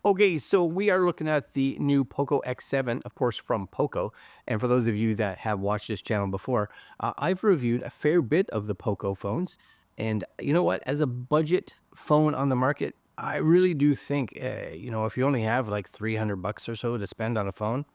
Okay, so we are looking at the new POCO X7, of course, from POCO. And for those of you that have watched this channel before, I've reviewed a fair bit of the POCO phones. And you know what? As a budget phone on the market, I really do think, if you only have like 300 bucks or so to spend on a phone,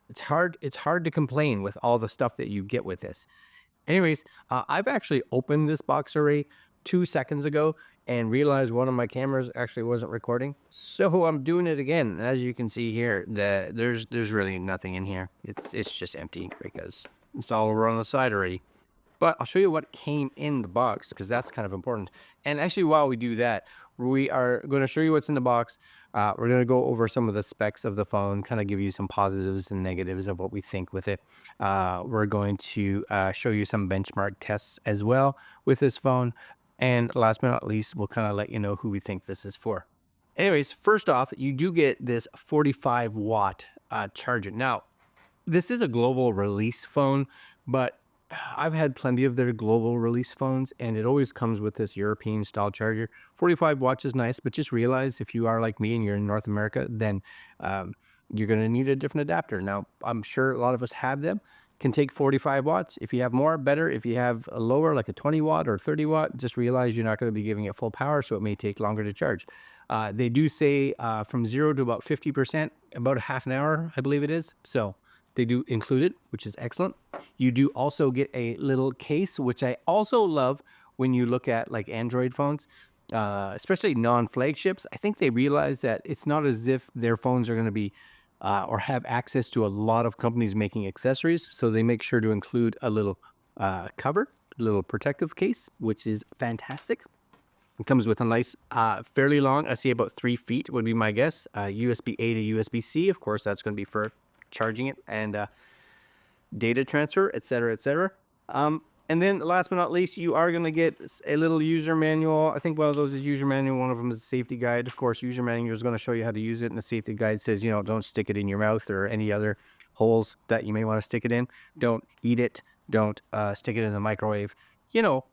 it's hard to complain with all the stuff that you get with this. Anyways, I've actually opened this box array 2 seconds ago and realized one of my cameras actually wasn't recording. So I'm doing it again. And as you can see here, there's really nothing in here. It's just empty because it's all over on the side already. But I'll show you what came in the box because that's kind of important. And actually, while we do that, we are going to show you what's in the box. We're going to go over some of the specs of the phone, kind of give you some positives and negatives of what we think with it. We're going to show you some benchmark tests as well with this phone. And last but not least, we'll kind of let you know who we think this is for. Anyways, first off, you do get this 45-watt charger. Now, this is a global release phone, but I've had plenty of their global release phones, and it always comes with this European style charger. 45 watts is nice, but just realize if you are like me and you're in North America, then you're going to need a different adapter. Now, I'm sure a lot of us have them. Can take 45 watts. If you have more, better. If you have a lower, like a 20 watt or 30 watt, just realize you're not going to be giving it full power, so it may take longer to charge. They do say from 0 to about 50%, about a half an hour, I believe it is. So they do include it, which is excellent. You do also get a little case, which I also love when you look at like Android phones, especially non-flagships. I think they realize that it's not as if their phones are going to be or have access to a lot of companies making accessories. So they make sure to include a little cover, a little protective case, which is fantastic. It comes with a nice, fairly long, I see about 3 feet would be my guess, USB-A to USB-C. Of course, that's going to be for charging it and data transfer, etc., etc. And then last but not least, you are going to get a little user manual. I think one of those is user manual. One of them is a safety guide. Of course, user manual is going to show you how to use it. And the safety guide says, don't stick it in your mouth or any other holes that you may want to stick it in. Don't eat it. Don't stick it in the microwave.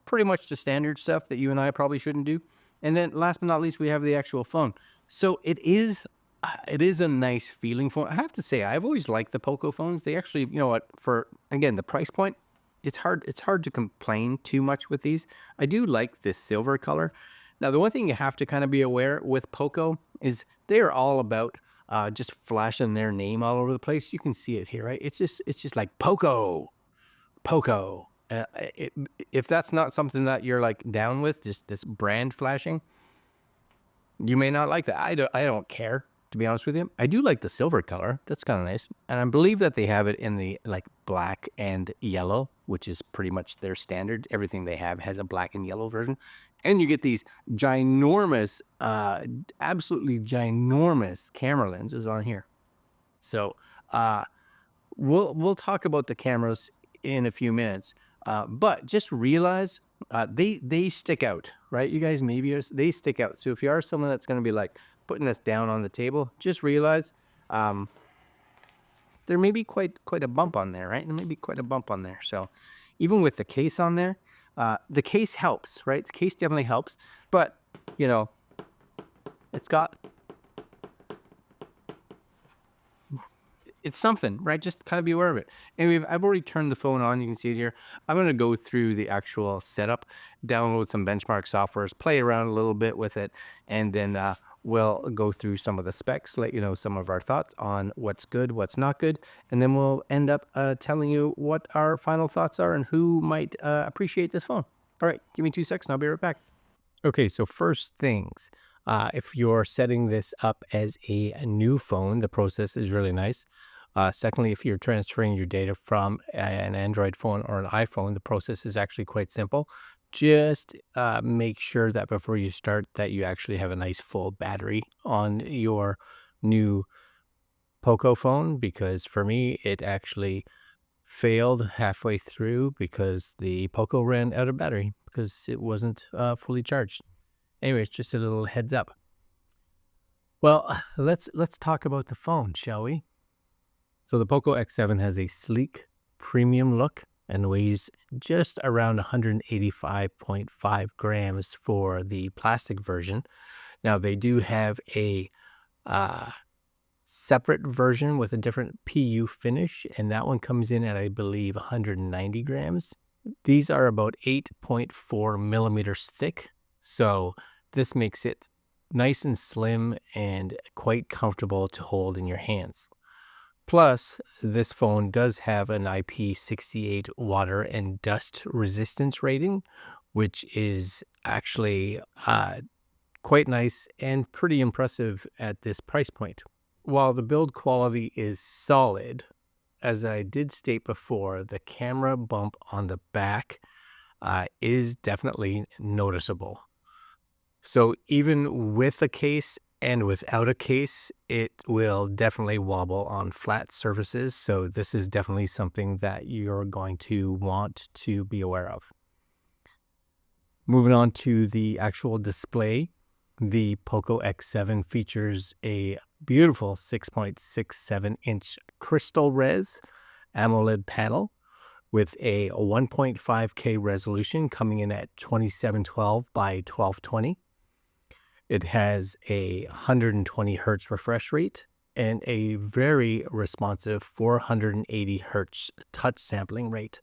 Pretty much the standard stuff that you and I probably shouldn't do. And then last but not least, we have the actual phone. So it is a nice feeling phone. I have to say, I've always liked the POCO phones. They actually, for, again, the price point, it's hard to complain too much with these. I do like this silver color. Now, the one thing you have to kind of be aware with POCO is they are all about just flashing their name all over the place. You can see it here, right? It's just like POCO. If that's not something that you're like down with, just this brand flashing, you may not like that. I don't care, to be honest with you. I do like the silver color. That's kind of nice. And I believe that they have it in the like black and yellow, which is pretty much their standard. Everything they have has a black and yellow version. And you get these ginormous, absolutely ginormous camera lenses on here. So we'll talk about the cameras in a few minutes. But just realize they stick out, right? You guys, they stick out. So if you are someone that's going to be like putting this down on the table, just realize there may be quite a bump on there, right? There may be quite a bump on there. So even with the case on there, the case helps, right? The case definitely helps. But, it's something, right? Just kind of be aware of it. Anyway, I've already turned the phone on. You can see it here. I'm going to go through the actual setup, download some benchmark softwares, play around a little bit with it, and then we'll go through some of the specs, let you know some of our thoughts on what's good, what's not good, and then we'll end up telling you what our final thoughts are and who might appreciate this phone. All right, give me 2 seconds and I'll be right back. Okay, so first things, if you're setting this up as a new phone, the process is really nice. Secondly, if you're transferring your data from an Android phone or an iPhone, the process is actually quite simple. Just make sure that before you start that you actually have a nice full battery on your new POCO phone, because for me, it actually failed halfway through because the POCO ran out of battery because it wasn't fully charged. Anyways, just a little heads up. Well, let's talk about the phone, shall we? So the POCO X7 has a sleek, premium look and weighs just around 185.5 grams for the plastic version. Now, they do have a separate version with a different PU finish, and that one comes in at, I believe, 190 grams. These are about 8.4 millimeters thick, so this makes it nice and slim and quite comfortable to hold in your hands. Plus, this phone does have an IP68 water and dust resistance rating, which is actually quite nice and pretty impressive at this price point. While the build quality is solid, as I did state before, the camera bump on the back is definitely noticeable. So even with a case and without a case, it will definitely wobble on flat surfaces. So this is definitely something that you're going to want to be aware of. Moving on to the actual display, the POCO X7 features a beautiful 6.67-inch crystal res AMOLED panel with a 1.5K resolution coming in at 2712 by 1220. It has a 120 hertz refresh rate and a very responsive 480 hertz touch sampling rate.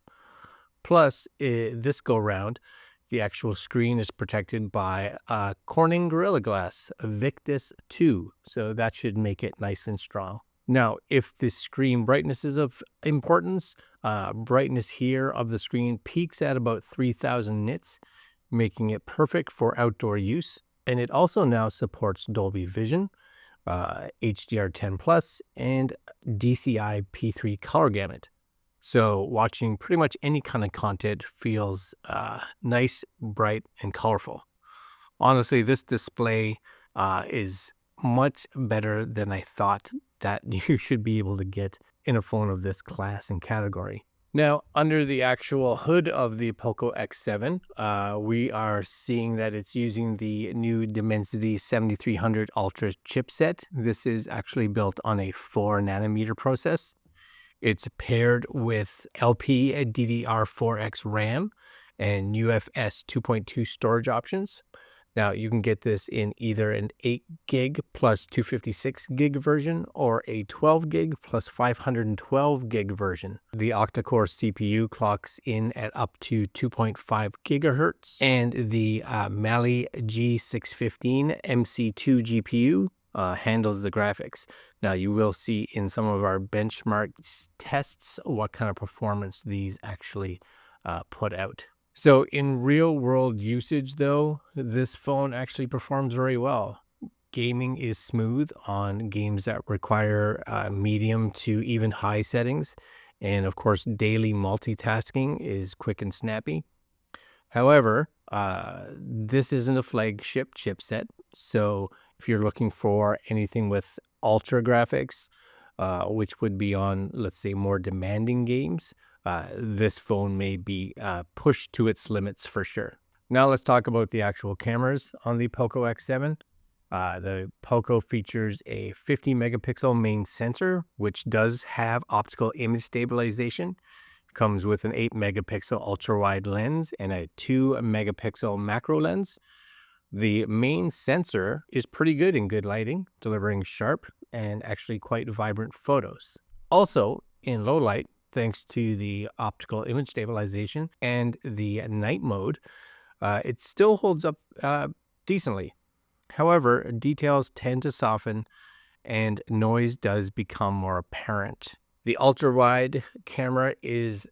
Plus, this go round, the actual screen is protected by Corning Gorilla Glass Victus 2, so that should make it nice and strong. Now, if the screen brightness is of importance, brightness here of the screen peaks at about 3000 nits, making it perfect for outdoor use. And it also now supports Dolby Vision, HDR10 Plus, and DCI P3 color gamut. So watching pretty much any kind of content feels nice, bright, and colorful. Honestly, this display is much better than I thought that you should be able to get in a phone of this class and category. Now, under the actual hood of the POCO X7, we are seeing that it's using the new Dimensity 7300 Ultra chipset. This is actually built on a 4nm process. It's paired with LPDDR4X RAM and UFS 2.2 storage options. Now, you can get this in either an 8 gig plus 256 gig version or a 12 gig plus 512 gig version. The octa-core CPU clocks in at up to 2.5 gigahertz, and the Mali G615 MC2 GPU handles the graphics. Now, you will see in some of our benchmark tests what kind of performance these actually put out. So in real world usage though, this phone actually performs very well. Gaming is smooth on games that require medium to even high settings. And of course, daily multitasking is quick and snappy. However, this isn't a flagship chipset. So if you're looking for anything with ultra graphics, which would be on, let's say, more demanding games, this phone may be pushed to its limits for sure. Now let's talk about the actual cameras on the POCO X7. The POCO features a 50 megapixel main sensor, which does have optical image stabilization. Comes with an 8 megapixel ultra wide lens and a 2 megapixel macro lens. The main sensor is pretty good in good lighting, delivering sharp and actually quite vibrant photos. Also, in low light, thanks to the optical image stabilization and the night mode, it still holds up decently. However, details tend to soften and noise does become more apparent. The ultra-wide camera is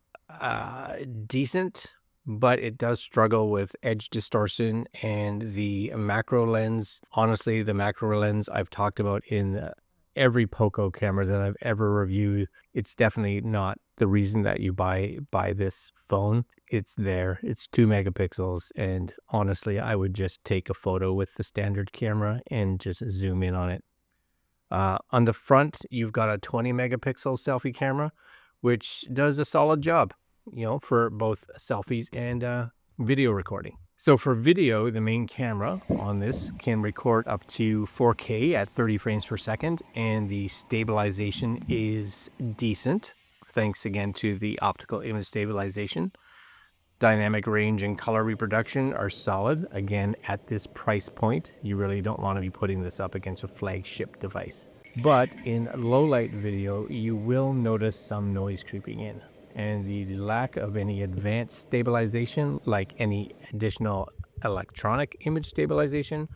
decent, but it does struggle with edge distortion, and the macro lens, honestly, the macro lens I've talked about in every POCO camera that I've ever reviewed. It's definitely not the reason that you buy this phone. It's there. It's 2 megapixels, and honestly, I would just take a photo with the standard camera and just zoom in on it. On the front, you've got a 20 megapixel selfie camera, which does a solid job, you know, for both selfies and video recording. So for video, the main camera on this can record up to 4K at 30 frames per second, and the stabilization is decent, thanks again to the optical image stabilization. Dynamic range and color reproduction are solid. Again, at this price point, you really don't want to be putting this up against a flagship device. But in low light video, you will notice some noise creeping in. And the lack of any advanced stabilization, like any additional electronic image stabilization,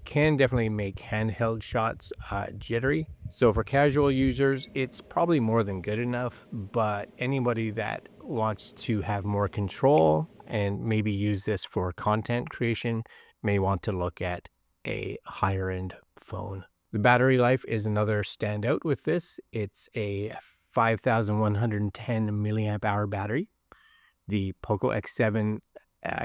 can definitely make handheld shots jittery. So for casual users, it's probably more than good enough, but anybody that wants to have more control and maybe use this for content creation may want to look at a higher end phone. The battery life is another standout with this. It's a 5,110 milliamp hour battery. The POCO X7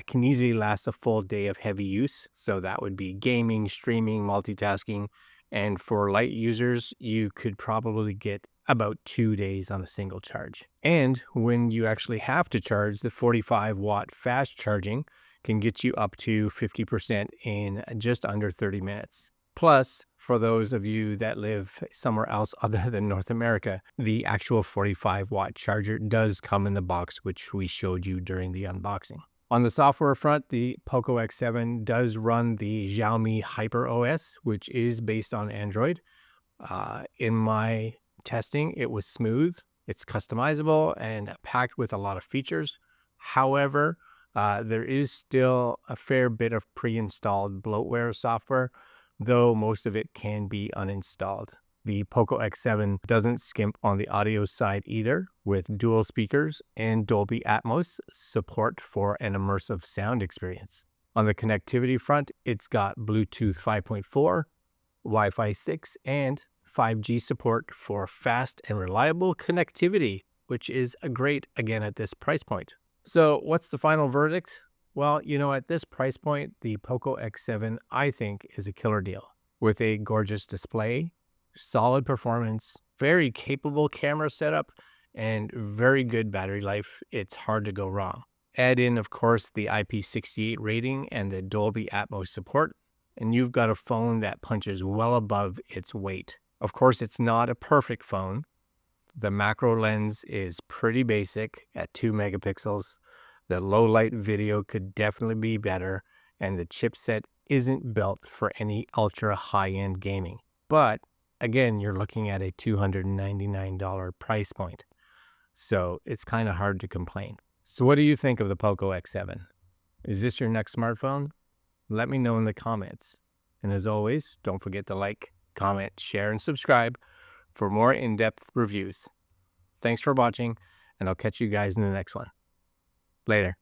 can easily last a full day of heavy use. So that would be gaming, streaming, multitasking. And for light users, you could probably get about 2 days on a single charge. And when you actually have to charge, the 45-watt fast charging can get you up to 50% in just under 30 minutes. Plus, for those of you that live somewhere else other than North America, the actual 45-watt charger does come in the box, which we showed you during the unboxing. On the software front, the POCO X7 does run the Xiaomi Hyper OS, which is based on Android. In my testing, it was smooth, it's customizable, and packed with a lot of features. However, there is still a fair bit of pre-installed bloatware software, though most of it can be uninstalled. The POCO X7 doesn't skimp on the audio side either, with dual speakers and Dolby Atmos support for an immersive sound experience. On the connectivity front, it's got Bluetooth 5.4, Wi-Fi 6, and 5G support for fast and reliable connectivity, which is great again at this price point. So what's the final verdict? Well, at this price point, the POCO X7, I think, is a killer deal. With a gorgeous display, solid performance, very capable camera setup, and very good battery life, it's hard to go wrong. Add in, of course, the IP68 rating and the Dolby Atmos support, and you've got a phone that punches well above its weight. Of course, it's not a perfect phone. The macro lens is pretty basic at 2 megapixels. The low light video could definitely be better, and the chipset isn't built for any ultra high-end gaming. But again, you're looking at a $299 price point. So it's kind of hard to complain. So what do you think of the POCO X7? Is this your next smartphone? Let me know in the comments. And as always, don't forget to like, comment, share, and subscribe for more in-depth reviews. Thanks for watching, and I'll catch you guys in the next one. Later.